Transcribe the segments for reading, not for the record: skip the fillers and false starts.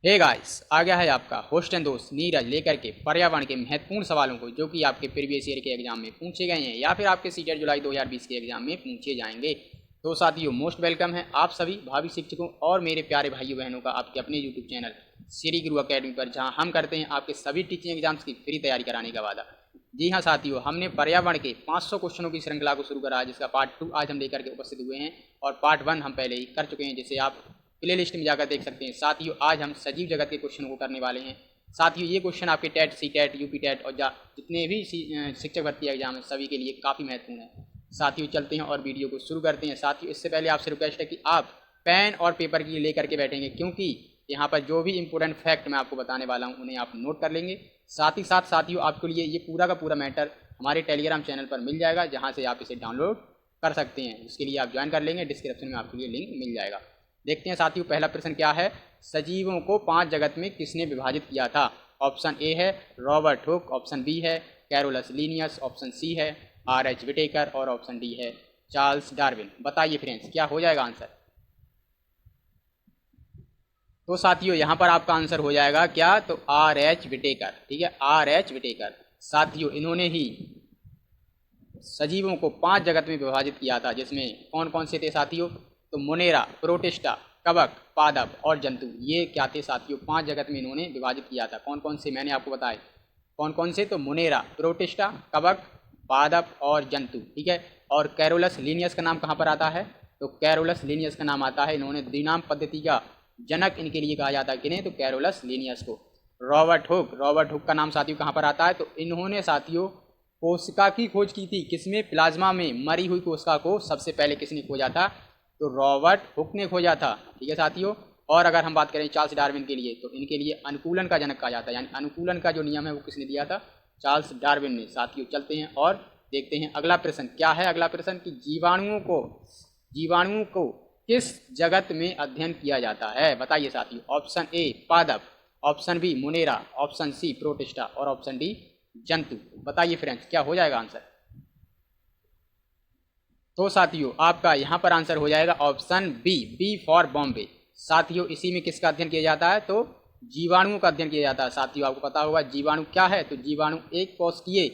Hey guys, आ गया है आपका होस्ट एंड दोस्त नीरज लेकर के पर्यावरण के महत्वपूर्ण सवालों को जो कि आपके प्रीवियस ईयर के एग्जाम में पूछे गए हैं या फिर आपके सीटेट जुलाई 2020 के एग्जाम में पूछे जाएंगे। तो साथियों, मोस्ट वेलकम है आप सभी भावी शिक्षकों और मेरे प्यारे भाइयों बहनों का आपके अपने यूट्यूब चैनल श्री गुरु अकेडमी पर, जहां हम करते हैं आपके सभी टीचिंग एग्जाम्स की फ्री तैयारी कराने का वादा। जी हाँ साथियों, हमने पर्यावरण के 500 क्वेश्चनों की श्रृंखला को शुरू करा, जिसका पार्ट 2 आज हम लेकर के उपस्थित हुए हैं और पार्ट 1 हम पहले ही कर चुके हैं, जिसे आप प्ले लिस्ट में जाकर देख सकते हैं। साथियों, आज हम सजीव जगत के क्वेश्चनों को करने वाले हैं। साथियों, ये क्वेश्चन आपके TET, C TET, UP TET और जितने भी शिक्षक भर्ती एग्जाम है सभी के लिए काफ़ी महत्वपूर्ण है। साथियों, चलते हैं और वीडियो को शुरू करते हैं। साथियों, इससे पहले आपसे रिक्वेस्ट है कि आप पेन और पेपर की लेकर के बैठेंगे, क्योंकि यहाँ पर जो भी इंपॉर्टेंट फैक्ट मैं आपको बताने वाला हूँ उन्हें आप नोट कर लेंगे। साथ ही साथ साथियों, आपके लिए ये पूरा का पूरा मैटर हमारे टेलीग्राम चैनल पर मिल जाएगा, जहाँ से आप इसे डाउनलोड कर सकते हैं। उसके लिए आप ज्वाइन कर लेंगे, डिस्क्रिप्शन में आपके लिए लिंक मिल जाएगा। देखते हैं साथियों, पहला प्रश्न क्या है। सजीवों को 5 जगत में किसने विभाजित किया था? ऑप्शन ए है रॉबर्ट हुक, ऑप्शन बी है कैरोलस लिनियस, ऑप्शन सी है R.H. विटेकर और ऑप्शन डी है चार्ल्स डार्विन। बताइए फ्रेंड्स, क्या हो जाएगा आंसर? तो साथियों, यहाँ पर आपका आंसर हो जाएगा क्या? तो R.H. विटेकर। ठीक है, R.H. विटेकर। साथियों, इन्होंने ही सजीवों को 5 जगत में विभाजित किया था, जिसमें कौन कौन से थे साथियों? तो मोनेरा, प्रोटिस्टा, कवक, पादप और जंतु, ये क्या थे साथियों? 5 जगत में इन्होंने विभाजित किया था। कौन कौन से मैंने आपको बताए, कौन कौन से? तो मोनेरा, प्रोटिस्टा, कवक, पादप और जंतु। ठीक है, और कैरोलस लिनियस का नाम कहाँ पर आता है? तो कैरोलस लिनियस का नाम आता है, इन्होंने द्विनाम पद्धति का जनक इनके लिए कहा जाता है। किन्हें? तो कैरोलस लिनियस को। रॉबर्ट हुक का नाम साथियों कहाँ पर आता है? तो इन्होंने साथियों कोशिका की खोज की थी। किसमें? प्लाज्मा में मरी हुई कोशिका को सबसे पहले किसने खोजा था? तो रॉबर्ट हुक ने खोजा था। ठीक है साथियों, और अगर हम बात करें चार्ल्स डार्विन के लिए, तो इनके लिए अनुकूलन का जनक कहा जाता है, यानी अनुकूलन का जो नियम है वो किसने दिया था? चार्ल्स डार्विन ने। साथियों, चलते हैं और देखते हैं अगला प्रश्न क्या है। अगला प्रश्न कि जीवाणुओं को किस जगत में अध्ययन किया जाता है? बताइए साथियों। ऑप्शन ए पादप, option B Monera, option C Protista और ऑप्शन डी जंतु। बताइए फ्रेंड्स, क्या हो जाएगा आंसर? तो साथियों, आपका यहाँ पर आंसर हो जाएगा ऑप्शन बी फॉर बॉम्बे। साथियों, इसी में किसका अध्ययन किया जाता है? तो जीवाणुओं का अध्ययन किया जाता है। साथियों, आपको पता होगा जीवाणु क्या है? तो जीवाणु एक कोशिकीय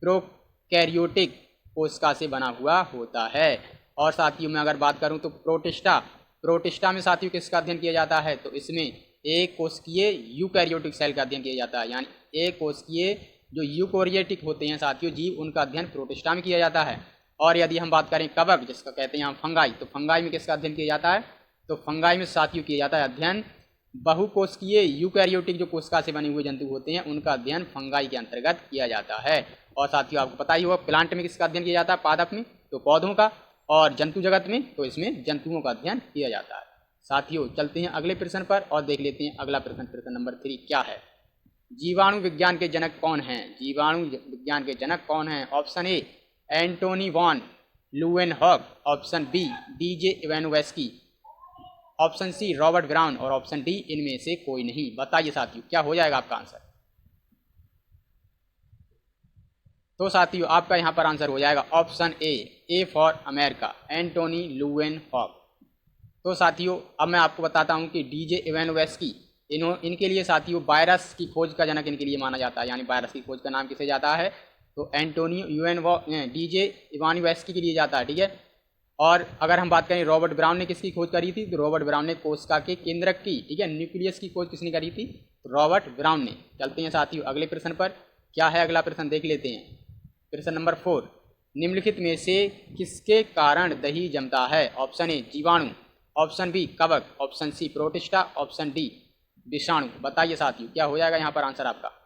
प्रोकैरियोटिक कोशिका से बना हुआ होता है। और साथियों, मैं अगर बात करूं तो प्रोटिस्टा में साथियों किसका अध्ययन किया जाता है? तो इसमें एक कोशिकीय यूकैरियोटिक सेल का अध्ययन किया जाता है, यानी एक कोशिकीय जो यूकैरियोटिक होते हैं साथियों जीव, उनका अध्ययन प्रोटिस्टा में किया जाता है। और यदि हम बात करें कवक, जिसका कहते हैं हम फंगाई, तो फंगाई में किसका अध्ययन किया जाता है? तो फंगाई में साथियों किया जाता है अध्ययन बहुकोशिकीय यूकैरियोटिक जो कोशिका से बने हुए जंतु होते हैं, उनका अध्ययन फंगाई के अंतर्गत किया जाता है। और साथियों, आपको पता ही होगा प्लांट में किसका अध्ययन किया जाता है? पादप में तो पौधों का, और जंतु जगत में तो इसमें जंतुओं का अध्ययन किया जाता है। साथियों, चलते हैं अगले प्रश्न पर और देख लेते हैं अगला प्रश्न, प्रश्न नंबर 3 क्या है। जीवाणु विज्ञान के जनक कौन हैं? जीवाणु विज्ञान के जनक कौन हैं? Option A Antonie van Leeuwenhoek, option B DJ Ivanovsky, option C Robert Brown और ऑप्शन डी इनमें से कोई नहीं। बताइए साथियों, क्या हो जाएगा आपका आंसर? तो साथियों, आपका यहाँ पर आंसर हो जाएगा option A for America, Antonie Leeuwenhoek. तो साथियों, अब मैं आपको बताता हूँ कि DJ इवानोव्स्की, इनके लिए साथियों वायरस की खोज का जनक इनके लिए माना जाता है, यानी वायरस की खोज का नाम किसे जाता है? तो DJ इवानोव्स्की के लिए जाता है। ठीक है, और अगर हम बात करें रॉबर्ट ब्राउन ने किसकी खोज करी थी? तो रॉबर्ट ब्राउन ने कोशिका के केंद्रक की, ठीक है, न्यूक्लियस की खोज किसने करी थी? तो रॉबर्ट ब्राउन ने। चलते हैं साथियों अगले प्रश्न पर। क्या है अगला प्रश्न, देख लेते हैं। प्रश्न नंबर 4, निम्नलिखित में से किसके कारण दही जमता है? ऑप्शन ए जीवाणु, ऑप्शन बी कवक, option C protista, option D विषाणु। बताइए साथियों, क्या हो जाएगा यहाँ पर आंसर आपका?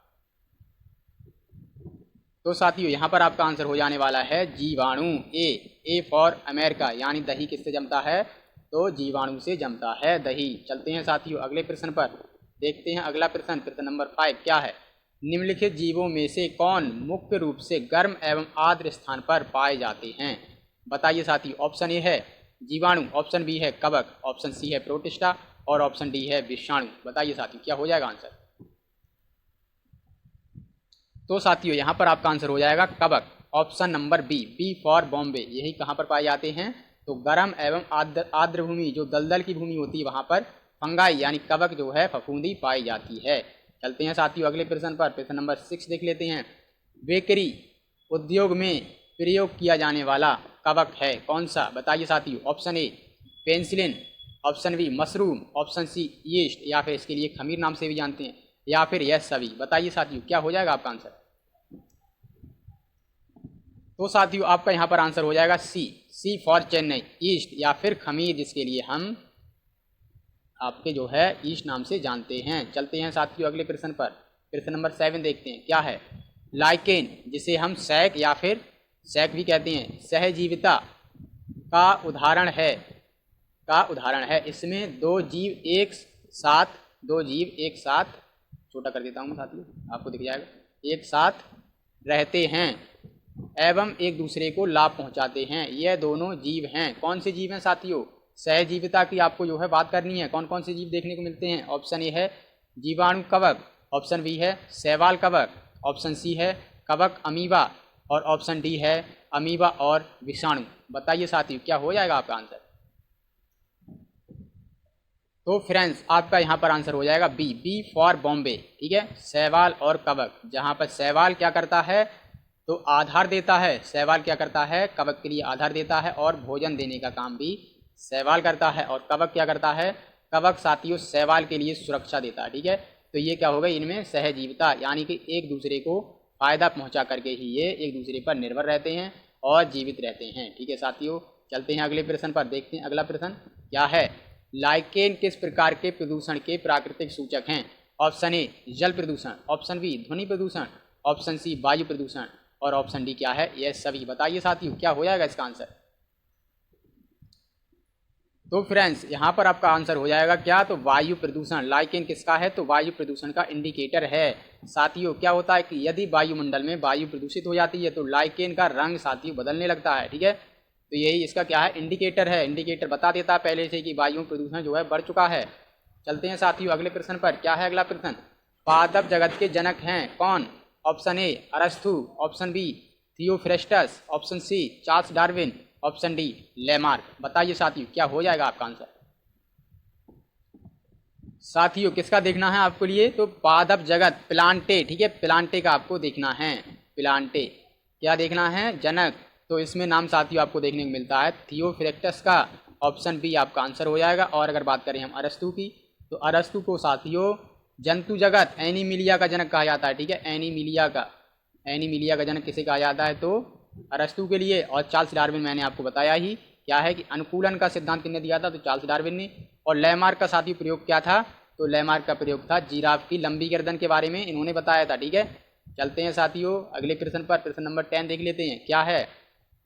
तो साथियों, यहाँ पर आपका आंसर हो जाने वाला है जीवाणु। ए फॉर अमेरिका, यानी दही किससे जमता है? तो जीवाणु से जमता है दही। चलते हैं साथियों अगले प्रश्न पर, देखते हैं अगला प्रश्न, प्रश्न नंबर 5 क्या है। निम्नलिखित जीवों में से कौन मुख्य रूप से गर्म एवं आर्द्र स्थान पर पाए जाते हैं? बताइए साथियों। ऑप्शन ए है जीवाणु, ऑप्शन बी है कवक, ऑप्शन सी है प्रोटिस्टा और ऑप्शन डी है विषाणु। बताइए साथियों, क्या हो जाएगा आंसर? तो साथियों, यहाँ पर आपका आंसर हो जाएगा कवक, option number B for Bombay. यही कहाँ पर पाए जाते हैं? तो गर्म एवं आर्द्र भूमि, जो दलदल की भूमि होती है वहाँ पर फंगाई यानी कवक जो है फफूंदी पाई जाती है। चलते हैं साथियों अगले प्रश्न पर। प्रश्न नंबर 6 देख लेते हैं। बेकरी उद्योग में प्रयोग किया जाने वाला कवक है कौन सा? बताइए साथियों। Option A penicillin, option B mushroom, option C yeast, या फिर इसके लिए खमीर नाम से भी जानते हैं, या फिर यह सभी। बताइए साथियों क्या हो जाएगा आपका आंसर? तो साथियों आपका यहाँ पर आंसर हो जाएगा सी फॉर चेन्नई, ईस्ट या फिर खमीर, जिसके लिए हम आपके जो है ईस्ट नाम से जानते हैं। चलते हैं साथियों अगले प्रश्न पर। प्रश्न नंबर 7 देखते हैं क्या है। लाइकेन जिसे हम सैक या फिर सैक भी कहते हैं, सहजीविता का उदाहरण है। इसमें दो जीव एक साथ छोटा कर देता हूँ मैं साथियों, आपको दिख जाएगा, एक साथ रहते हैं एवं एक दूसरे को लाभ पहुंचाते हैं। यह दोनों जीव हैं। कौन से जीव हैं साथियों? सहजीविता की आपको जो है बात करनी है। कौन कौन से जीव देखने को मिलते हैं? ऑप्शन ए है जीवाणु कवक, ऑप्शन बी है शैवाल कवक, ऑप्शन सी है कवक अमीबा, और ऑप्शन डी है अमीबा और विषाणु। बताइए साथियों क्या हो जाएगा आपका आंसर? तो फ्रेंड्स आपका यहाँ पर आंसर हो जाएगा बी फॉर बॉम्बे। ठीक है, शैवाल और कवक, जहाँ पर शैवाल क्या करता है तो आधार देता है। शैवाल क्या करता है? कवक के लिए आधार देता है और भोजन देने का काम भी शैवाल करता है। और कवक क्या करता है? कवक साथियों शैवाल के लिए सुरक्षा देता है। ठीक है, तो ये क्या हो गई, इनमें सहजीविता, यानी कि एक दूसरे को फायदा पहुंचा करके ही ये एक दूसरे पर निर्भर रहते हैं और जीवित रहते हैं। ठीक है साथियों, चलते हैं अगले प्रश्न पर। देखते हैं अगला प्रश्न क्या है। लाइकेन किस प्रकार के प्रदूषण के प्राकृतिक सूचक हैं? ऑप्शन ए जल प्रदूषण, ऑप्शन बी ध्वनि प्रदूषण, ऑप्शन सी वायु प्रदूषण, और ऑप्शन डी क्या है? यह सभी। बताइए साथियों क्या हो जाएगा इसका आंसर? तो फ्रेंड्स यहाँ पर आपका आंसर हो जाएगा क्या? तो वायु प्रदूषण। लाइकेन किसका है? तो वायु प्रदूषण का इंडिकेटर है। साथियों क्या होता है कि यदि वायुमंडल में वायु प्रदूषित हो जाती है तो लाइकेन का रंग साथियों बदलने लगता है। ठीक है, तो यही इसका क्या है? इंडिकेटर है। इंडिकेटर बता देता है पहले से कि वायु प्रदूषण जो है बढ़ चुका है। चलते हैं साथियों अगले प्रश्न पर। क्या है अगला प्रश्न? पादप जगत के जनक हैं कौन? ऑप्शन ए अरस्तु, option B Theophrastus, option C Charles Darwin, option D Lamarck. बताइए साथियों क्या हो जाएगा आपका आंसर? साथियों किसका देखना है आपको लिए? तो पादप जगत, प्लांटे। ठीक है, प्लांटे का आपको देखना है। प्लांटे क्या देखना है? जनक। तो इसमें नाम साथियों आपको देखने को मिलता है थियोफ्रेस्टस का। ऑप्शन बी आपका आंसर हो जाएगा। और अगर बात करें हम अरस्तु की, तो अरस्तु को साथियों जंतु जगत एनिमिलिया का जनक कहा जाता है। ठीक है, एनिमिलिया का जनक किसे कहा जाता है? तो अरस्तु के लिए। और चार्ल्स डार्विन मैंने आपको बताया ही क्या है कि अनुकूलन का सिद्धांत किसने दिया था? तो चार्ल्स डार्विन ने। और लेमार्क का साथी प्रयोग क्या था? तो लेमार्क का प्रयोग था जिराफ की लंबी गर्दन के बारे में, इन्होंने बताया था। ठीक है, चलते हैं साथियों अगले प्रश्न पर। प्रश्न नंबर 10 देख लेते हैं क्या है।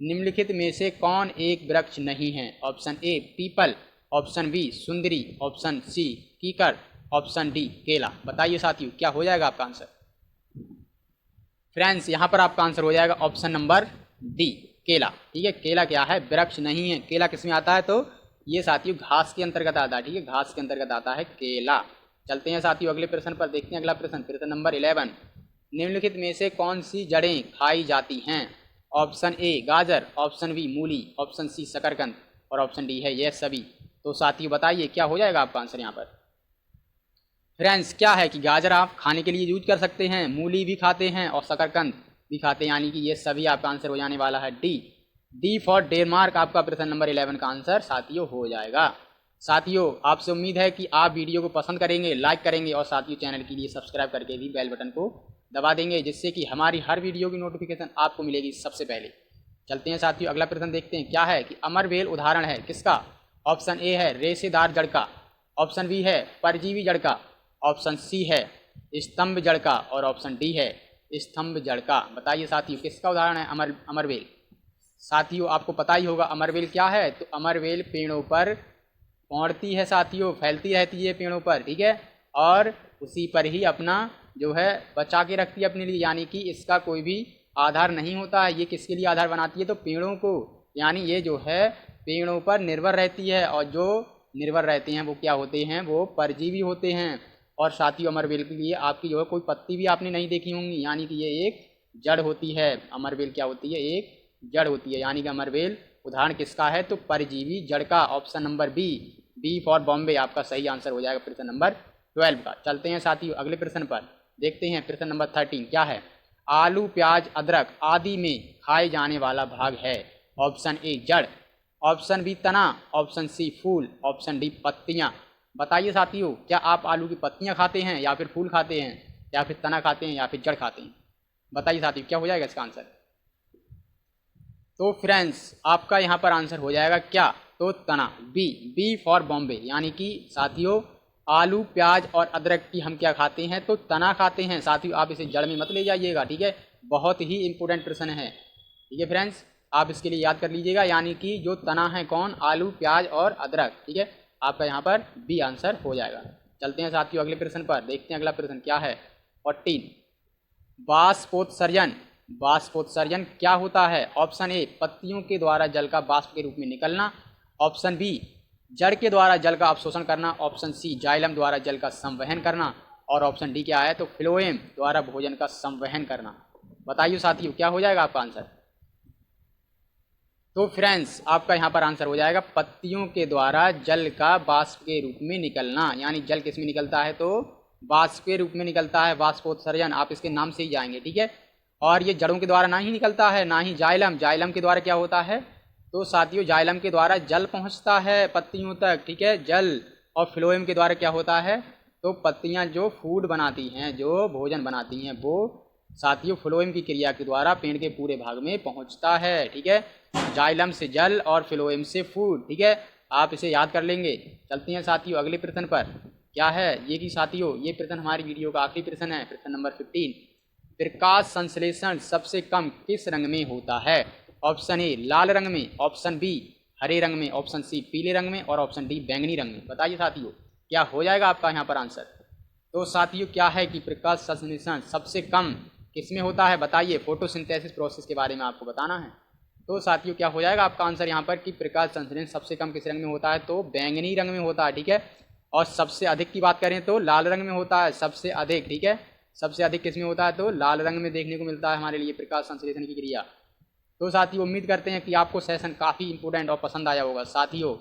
निम्नलिखित में से कौन एक वृक्ष नहीं है? ऑप्शन ए पीपल, ऑप्शन बी सुंदरी, ऑप्शन सी कीकर, ऑप्शन डी केला। बताइए साथियों क्या हो जाएगा आपका आंसर? फ्रेंड्स यहाँ पर आपका आंसर हो जाएगा ऑप्शन नंबर डी केला। ठीक है, केला क्या है? वृक्ष नहीं है। केला किस में आता है? तो ये साथियों घास के अंतर्गत आता है। ठीक है, घास के अंतर्गत आता है केला। चलते हैं साथियों अगले प्रश्न पर। देखते हैं अगला प्रश्न। प्रश्न नंबर 11। निम्नलिखित में से कौन सी जड़ें खाई जाती हैं? ऑप्शन ए गाजर, ऑप्शन बी मूली, ऑप्शन सी शकरकंद, और ऑप्शन डी है यह सभी। तो साथियों बताइए क्या हो जाएगा आपका आंसर यहाँ पर? फ्रेंड्स क्या है कि गाजर आप खाने के लिए यूज कर सकते हैं, मूली भी खाते हैं और शकरकंद भी खाते हैं, यानी कि ये सभी आपका आंसर हो जाने वाला है डी फॉर डेनमार्क। आपका प्रश्न नंबर 11 का आंसर साथियों हो जाएगा। साथियों आपसे उम्मीद है कि आप वीडियो को पसंद करेंगे, लाइक करेंगे, और साथियों चैनल के लिए सब्सक्राइब करके भी बेल बटन को दबा देंगे, जिससे कि हमारी हर वीडियो की नोटिफिकेशन आपको मिलेगी सबसे पहले। चलते हैं साथियों अगला प्रश्न देखते हैं क्या है कि अमरबेल उदाहरण है किसका? ऑप्शन ए है रेशेदार जड़ का, ऑप्शन बी है परजीवी जड़ का, ऑप्शन सी है स्तंभ जड़ का, और ऑप्शन डी है स्तंभ जड़ का। बताइए साथियों किसका उदाहरण है अमरबेल? साथियों आपको पता ही होगा अमरबेल क्या है। तो अमरबेल पेड़ों पर पौंड़ती है साथियों, फैलती रहती है पेड़ों पर। ठीक है, और उसी पर ही अपना जो है बचा के रखती है अपने लिए, यानी कि इसका कोई भी आधार नहीं होता है। ये किसके लिए आधार बनाती है? तो पेड़ों को, यानी ये जो है पेड़ों पर निर्भर रहती है, और जो निर्भर रहते हैं वो क्या होते हैं? वो परजीवी होते हैं। और साथियों अमरबेल के लिए आपकी जो है कोई पत्ती भी आपने नहीं देखी होंगी, यानी कि ये एक जड़ होती है। अमरबेल क्या होती है? एक जड़ होती है, यानी कि अमरबेल उदाहरण किसका है? तो परजीवी जड़ का। Option number B B for Bombay आपका सही आंसर हो जाएगा प्रश्न नंबर 12 का। चलते हैं साथियों अगले प्रश्न पर, देखते हैं प्रश्न नंबर 13 क्या है। आलू प्याज अदरक आदि में खाए जाने वाला भाग है। ऑप्शन ए जड़, ऑप्शन बी तना, ऑप्शन सी फूल, ऑप्शन डी पत्तियां। बताइए साथियों, क्या आप आलू की पत्तियां खाते हैं या फिर फूल खाते हैं या फिर तना खाते हैं या फिर जड़ खाते हैं? बताइए साथियों क्या हो जाएगा इसका आंसर। तो फ्रेंड्स आपका यहाँ पर आंसर हो जाएगा क्या, तो तना, बी फॉर बॉम्बे। यानी कि साथियों आलू प्याज और अदरक की हम क्या खाते हैं, तो तना खाते हैं। साथियों आप इसे जड़ में मत ले जाइएगा, ठीक है, बहुत ही इंपॉर्टेंट प्रश्न है, ठीक है फ्रेंड्स, आप इसके लिए याद कर लीजिएगा। यानी कि जो तना है कौन, आलू प्याज और अदरक, ठीक है, आपका यहाँ पर बी आंसर हो जाएगा। चलते हैं साथियों अगले प्रश्न पर, देखते हैं अगला प्रश्न क्या है। 14 बाष्पोत्सर्जन, बाष्पोत्सर्जन क्या होता है। ऑप्शन ए पत्तियों के द्वारा जल का बाष्प के रूप में निकलना, ऑप्शन बी जड़ के द्वारा जल का अवशोषण करना, ऑप्शन सी जाइलम द्वारा जल का संवहन करना, और ऑप्शन डी क्या है, तो फ्लोएम द्वारा भोजन का संवहन करना। बताइए साथियों क्या हो जाएगा आपका आंसर। तो फ्रेंड्स आपका यहाँ पर आंसर हो जाएगा पत्तियों के द्वारा जल का बाष्प के रूप में निकलना। यानी जल किस में निकलता है, तो बाष्प के रूप में निकलता है, बाष्पोत्सर्जन, आप इसके नाम से ही जाएंगे, ठीक है। और ये जड़ों के द्वारा ना ही निकलता है, ना ही जाइलम, जाइलम के द्वारा क्या होता है, तो साथियों जाइलम के द्वारा जल पहुंचता है पत्तियों तक, ठीक है, जल। और फ्लोएम के द्वारा क्या होता है, तो पत्तियां जो फूड बनाती हैं, जो भोजन बनाती हैं, वो साथियों फ्लोएम की क्रिया के द्वारा पेड़ के पूरे भाग में पहुंचता है, ठीक है। जाइलम से जल और फ्लोएम से फूड, ठीक है, आप इसे याद कर लेंगे। चलते हैं साथियों अगले प्रश्न पर, क्या है ये कि साथियों ये प्रश्न हमारी वीडियो का आखिरी प्रश्न है, प्रश्न नंबर 15। प्रकाश संश्लेषण सबसे कम किस रंग में होता है। ऑप्शन ए लाल रंग में, ऑप्शन बी हरे रंग में, ऑप्शन सी पीले रंग में, और ऑप्शन डी बैंगनी रंग में। बताइए साथियों क्या हो जाएगा आपका यहाँ पर आंसर। तो साथियों क्या है कि प्रकाश संश्लेषण सबसे कम किस में होता है, बताइए। फोटोसिंथेसिस प्रोसेस के बारे में आपको बताना है। तो साथियों क्या हो जाएगा आपका आंसर यहाँ पर कि प्रकाश संश्लेषण सबसे कम किस रंग में होता है, तो बैंगनी रंग में होता है, ठीक है। और सबसे अधिक की बात करें तो लाल रंग में होता है, सबसे अधिक, ठीक है, सबसे अधिक किस में होता है, तो लाल रंग में देखने को मिलता है हमारे लिए प्रकाश संश्लेषण की क्रिया। तो साथियों उम्मीद करते हैं कि आपको सेशन काफ़ी इंपॉर्टेंट और पसंद आया होगा। साथियों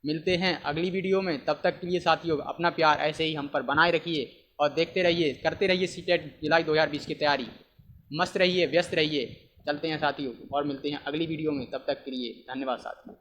मिलते हैं अगली वीडियो में, तब तक के लिए साथियों अपना प्यार ऐसे ही हम पर बनाए रखिए और देखते रहिए, करते रहिए सीटेट जुलाई 2020 की तैयारी। मस्त रहिए, व्यस्त रहिए। चलते हैं साथियों और मिलते हैं अगली वीडियो में, तब तक के लिए धन्यवाद साथियों।